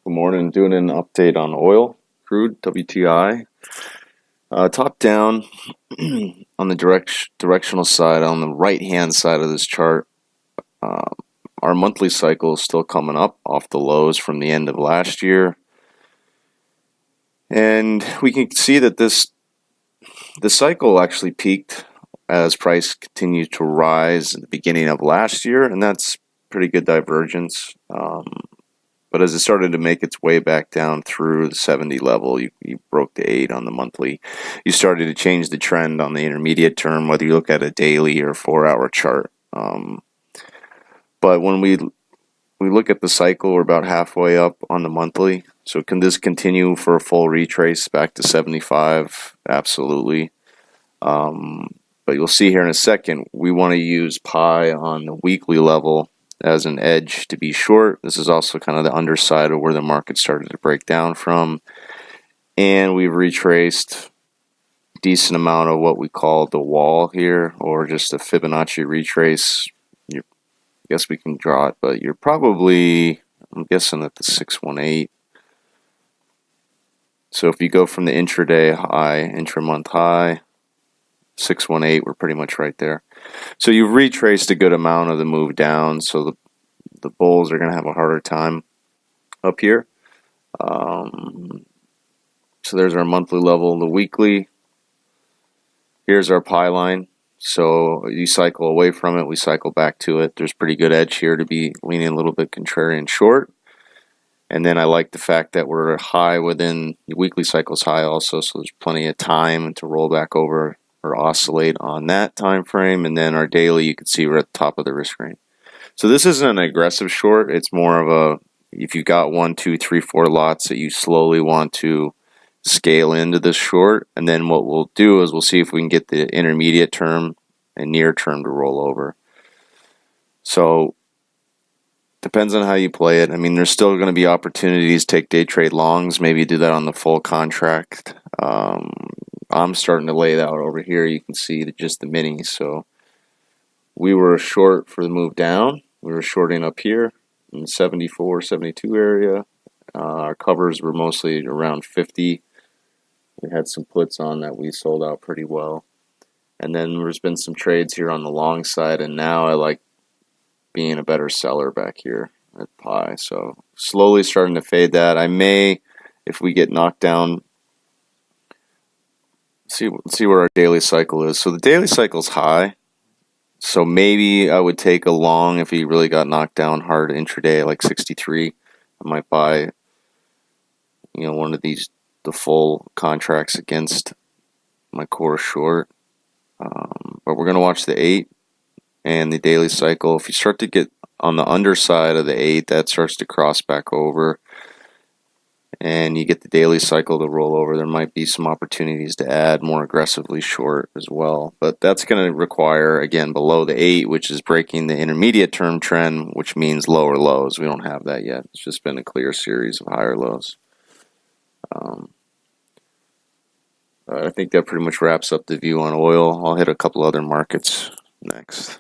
Good morning. Doing an update on oil, crude, WTI. Top down on the directional side, on the right-hand side of this chart, uh, our monthly cycle is still coming up off the lows from the end of last year. And we can see that the cycle actually peaked as price continued to rise at the beginning of last year, and that's pretty good divergence. But as it started to make its way back down through the 70 level, you broke the 8 on the monthly. You started to change the trend on the intermediate term, whether you look at a daily or 4-hour chart. But when we look at the cycle, we're about halfway up on the monthly. So can this continue for a full retrace back to 75? Absolutely. But you'll see here in a second, we want to use pi on the weekly level as an edge to be short. This is also kind of the underside of where the market started to break down from. And we've retraced a decent amount of what we call the wall here, or just a Fibonacci retrace. I guess we can draw it, but you're probably, I'm guessing at the 618. So if you go from the intraday high, intramonth high, 618, we're pretty much right there. So you've retraced a good amount of the move down, so the bulls are going to have a harder time up here. So there's our monthly level. The weekly, here's our pi line. So you cycle away from it, we cycle back to it. There's pretty good edge here to be leaning a little bit contrarian short. And then I like the fact that we're high within the weekly cycle's high also, so there's plenty of time to roll back over or oscillate on that time frame. And then our daily, you can see we're at the top of the risk range. So this isn't an aggressive short. It's more of a, if you've got 1, 2, 3, 4 lots that you slowly want to scale into this short, and then what we'll do is we'll see if we can get the intermediate term and near term to roll over. So depends on how you play it. I mean, there's still going to be opportunities to take day trade longs, maybe do that on the full contract. I'm starting to lay that out over here. You can see just the minis. So we were short for the move down. We were shorting up here in the 74, 72 area. Our covers were mostly around 50. We had some puts on that we sold out pretty well. And then there's been some trades here on the long side, and now I like being a better seller back here at pi. So slowly starting to fade that. I may, if we get knocked down, see where our daily cycle is. So the daily cycle's high. So maybe I would take a long if he really got knocked down hard intraday, like 63. I might buy, one of these, the full contracts against my core short. But we're going to watch the 8 and the daily cycle. If you start to get on the underside of the 8, that starts to cross back over, and you get the daily cycle to roll over, there might be some opportunities to add more aggressively short as well. But that's going to require, again, below the 8, which is breaking the intermediate term trend, which means lower lows. We don't have that yet. It's just been a clear series of higher lows. I think that pretty much wraps up the view on oil. I'll hit a couple other markets next.